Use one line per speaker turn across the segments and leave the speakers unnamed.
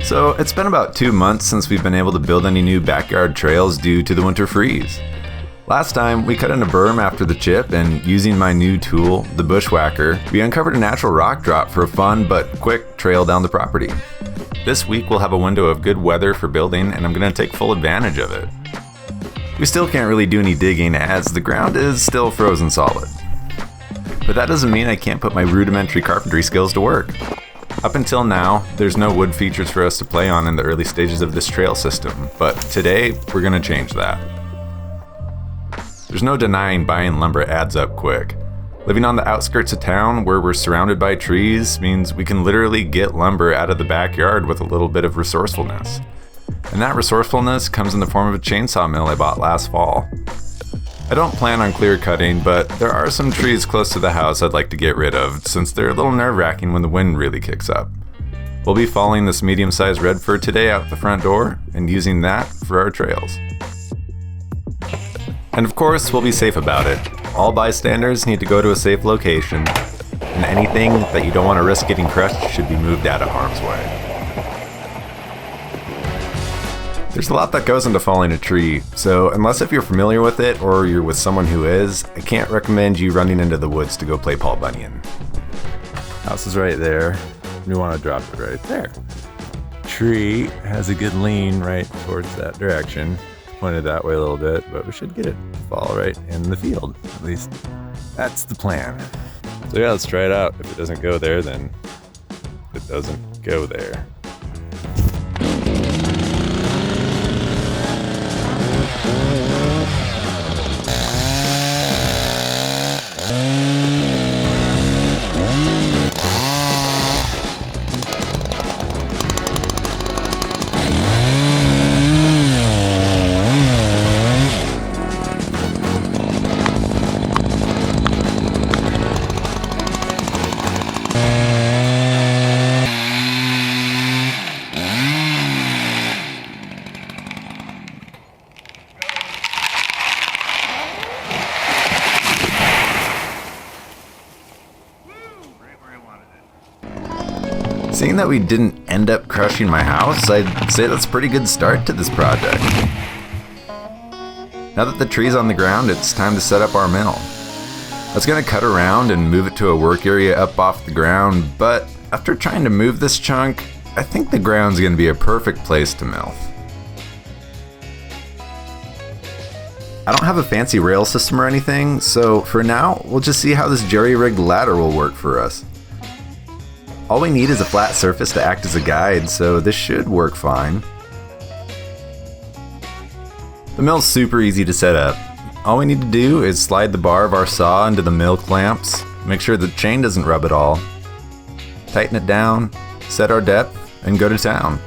So it's been about 2 months since we've been able to build any new backyard trails due to the winter freeze. Last time, we cut in a berm after the chip, and using my new tool, the Bushwhacker, we uncovered a natural rock drop for a fun but quick trail down the property. This week we'll have a window of good weather for building, and I'm going to take full advantage of it. We still can't really do any digging as the ground is still frozen solid. But that doesn't mean I can't put my rudimentary carpentry skills to work. Up until now, there's no wood features for us to play on in the early stages of this trail system, but today we're going to change that. There's no denying buying lumber adds up quick. Living on the outskirts of town where we're surrounded by trees means we can literally get lumber out of the backyard with a little bit of resourcefulness. And that resourcefulness comes in the form of a chainsaw mill I bought last fall. I don't plan on clear cutting, but there are some trees close to the house I'd like to get rid of since they're a little nerve-wracking when the wind really kicks up. We'll be following this medium-sized red fir today out the front door and using that for our trails. And of course, we'll be safe about it. All bystanders need to go to a safe location, and anything that you don't want to risk getting crushed should be moved out of harm's way. There's a lot that goes into falling a tree, so unless if you're familiar with it or you're with someone who is, I can't recommend you running into the woods to go play Paul Bunyan. House is right there. We want to drop it right there. Tree has a good lean right towards that direction. Pointed that way a little bit, but we should get it to fall right in the field. At least that's the plan. So yeah, let's try it out. If it doesn't go there, then it doesn't go there. Seeing that we didn't end up crushing my house, I'd say that's a pretty good start to this project. Now that the tree's on the ground, it's time to set up our mill. I was going to cut around and move it to a work area up off the ground, but after trying to move this chunk, I think the ground's going to be a perfect place to mill. I don't have a fancy rail system or anything, so for now, we'll just see how this jerry-rigged ladder will work for us. All we need is a flat surface to act as a guide, so this should work fine. The mill's super easy to set up. All we need to do is slide the bar of our saw into the mill clamps, make sure the chain doesn't rub at all, tighten it down, set our depth, and go to town.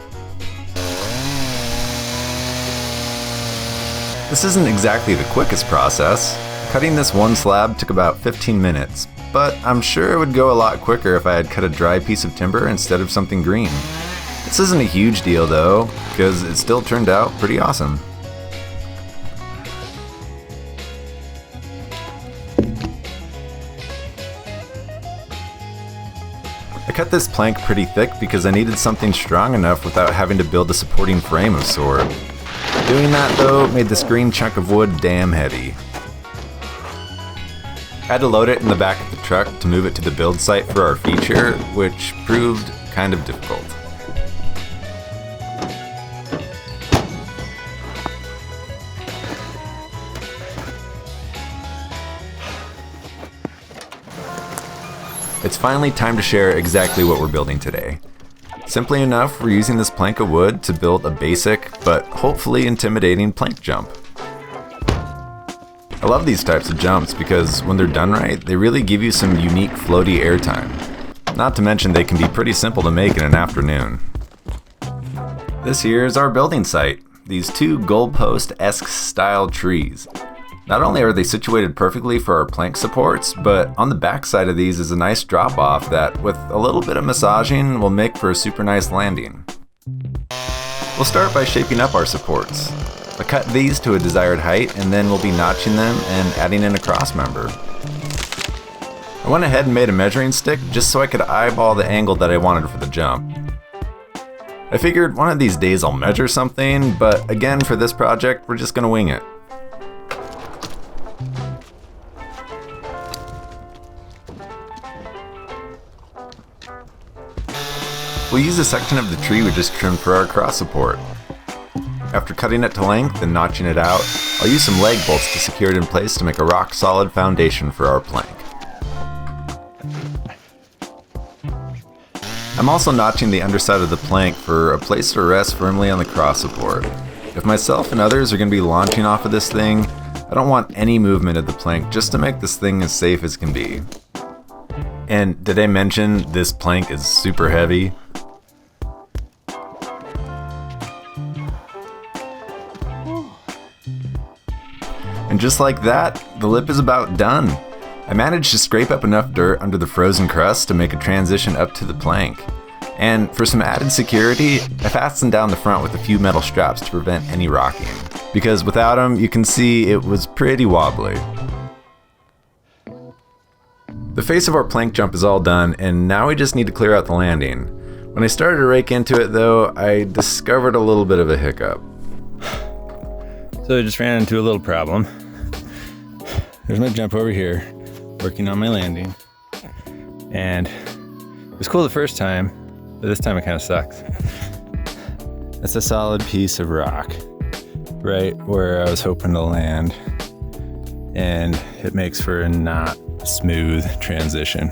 This isn't exactly the quickest process. Cutting this one slab took about 15 minutes. But I'm sure it would go a lot quicker if I had cut a dry piece of timber instead of something green. This isn't a huge deal though, because it still turned out pretty awesome. I cut this plank pretty thick because I needed something strong enough without having to build a supporting frame of sort. Doing that though made this green chunk of wood damn heavy. I had to load it in the back of the truck to move it to the build site for our feature, which proved kind of difficult. It's finally time to share exactly what we're building today. Simply enough, we're using this plank of wood to build a basic, but hopefully intimidating plank jump. I love these types of jumps because when they're done right, they really give you some unique floaty airtime. Not to mention they can be pretty simple to make in an afternoon. This here is our building site, these two goalpost-esque style trees. Not only are they situated perfectly for our plank supports, but on the back side of these is a nice drop off that, with a little bit of massaging, will make for a super nice landing. We'll start by shaping up our supports. I cut these to a desired height and then we'll be notching them and adding in a cross member. I went ahead and made a measuring stick just so I could eyeball the angle that I wanted for the jump. I figured one of these days I'll measure something, but again for this project we're just gonna wing it. We'll use a section of the tree we just trimmed for our cross support. After cutting it to length and notching it out, I'll use some leg bolts to secure it in place to make a rock solid foundation for our plank. I'm also notching the underside of the plank for a place to rest firmly on the cross support. If myself and others are going to be launching off of this thing, I don't want any movement of the plank just to make this thing as safe as can be. And did I mention this plank is super heavy? And just like that, the lip is about done. I managed to scrape up enough dirt under the frozen crust to make a transition up to the plank. And for some added security, I fastened down the front with a few metal straps to prevent any rocking. Because without them, you can see it was pretty wobbly. The face of our plank jump is all done, and now we just need to clear out the landing. When I started to rake into it though, I discovered a little bit of a hiccup.
So I just ran into a little problem. There's my jump over here, working on my landing. And it was cool the first time, but this time it kind of sucks. That's a solid piece of rock, right where I was hoping to land. And it makes for a not smooth transition.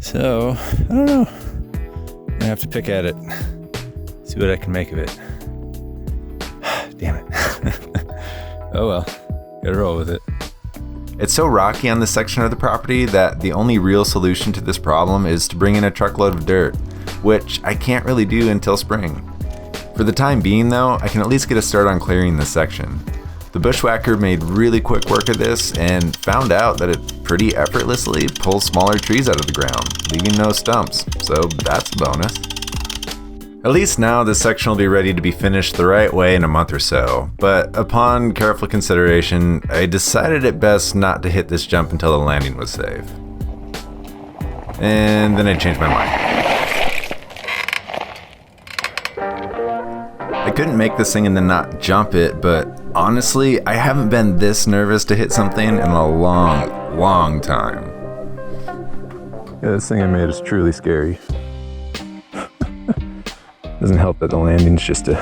So, I don't know. I'm gonna have to pick at it, see what I can make of it. Damn it. Oh well, gotta roll with it.
It's so rocky on this section of the property that the only real solution to this problem is to bring in a truckload of dirt, which I can't really do until spring. For the time being though, I can at least get a start on clearing this section. The bushwhacker made really quick work of this and found out that it pretty effortlessly pulls smaller trees out of the ground, leaving no stumps, so that's a bonus. At least now this section will be ready to be finished the right way in a month or so, but upon careful consideration, I decided it best not to hit this jump until the landing was safe. And then I changed my mind. I couldn't make this thing and then not jump it, but honestly, I haven't been this nervous to hit something in a long time. Yeah, this thing I made is truly scary. Doesn't help that the landing's just a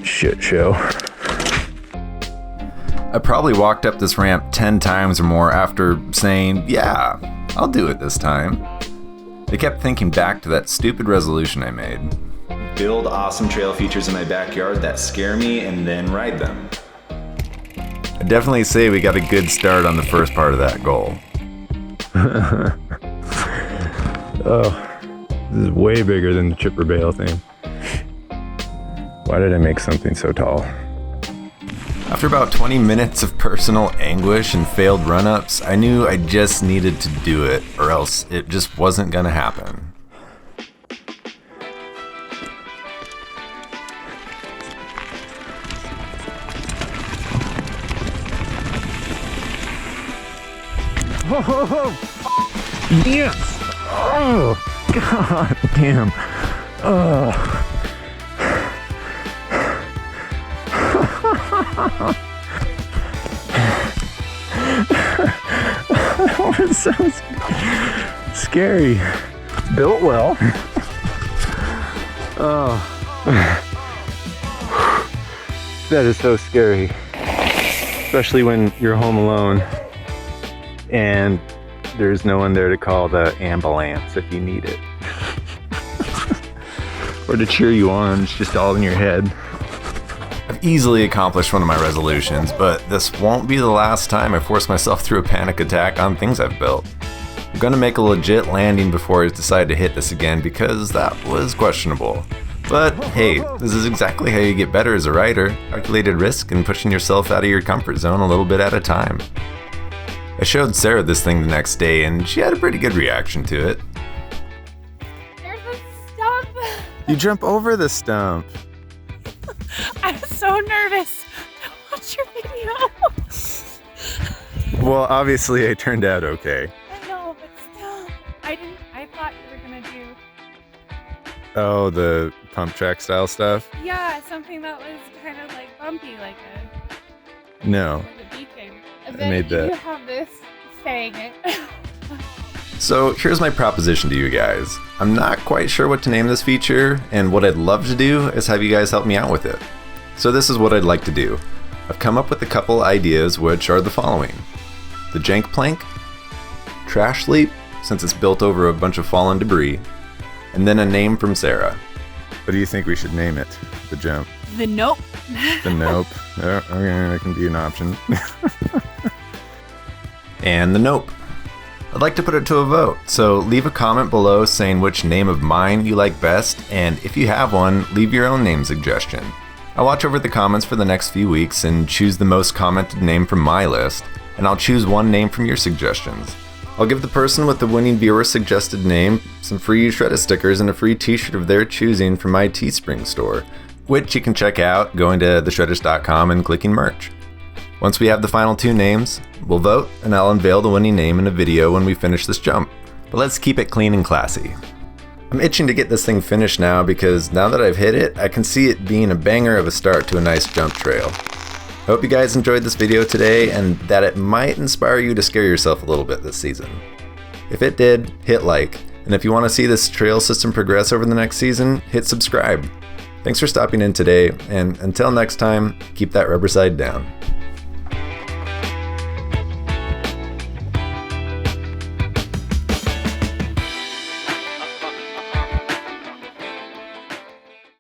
shit show. I probably walked up this ramp 10 times or more after saying, yeah, I'll do it this time. I kept thinking back to that stupid resolution I made. Build awesome trail features in my backyard that scare me and then ride them. I definitely say we got a good start on the first part of that goal. Oh. This is way bigger than the chipper bale thing. Why did I make something so tall? After about 20 minutes of personal anguish and failed run-ups, I knew I just needed to do it, or else it just wasn't gonna happen.
Oh, yes! Oh! God damn. That was so scary. Built well. Oh. That is so scary. Especially when you're home alone and there's no one there to call the ambulance if you need it. Or to cheer you on, it's just all in your head.
I've easily accomplished one of my resolutions, but this won't be the last time I force myself through a panic attack on things I've built. I'm gonna make a legit landing before I decide to hit this again because that was questionable. But hey, this is exactly how you get better as a rider. Calculated risk and pushing yourself out of your comfort zone a little bit at a time. I showed Sarah this thing the next day and she had a pretty good reaction to it.
There's a stump.
You jump over the stump.
I'm so nervous to watch your video.
Well, obviously I turned out okay.
I know, but still, I thought you were gonna do
Oh, the pump track style stuff?
Yeah, something that was kind of like bumpy, like
No.
a beacon. And
I
then
made that.
you have this saying it.
So here's my proposition to you guys. I'm not quite sure what to name this feature, and what I'd love to do is have you guys help me out with it. So this is what I'd like to do. I've come up with a couple ideas, which are the following. The jank plank, trash sleep, since it's built over a bunch of fallen debris, and then a name from Sarah. What do you think we should name it? The jump.
The nope.
The nope. Oh, okay, that can be an option. And the nope. I'd like to put it to a vote, so leave a comment below saying which name of mine you like best, and if you have one, leave your own name suggestion. I'll watch over the comments for the next few weeks and choose the most commented name from my list, and I'll choose one name from your suggestions. I'll give the person with the winning viewer suggested name some free Shredist stickers and a free t-shirt of their choosing from my Teespring store, which you can check out going to theshredist.com and clicking merch. Once we have the final 2 names, we'll vote and I'll unveil the winning name in a video when we finish this jump. But let's keep it clean and classy. I'm itching to get this thing finished now because now that I've hit it, I can see it being a banger of a start to a nice jump trail. I hope you guys enjoyed this video today and that it might inspire you to scare yourself a little bit this season. If it did, hit like, and if you want to see this trail system progress over the next season, hit subscribe. Thanks for stopping in today, and until next time, keep that rubber side down.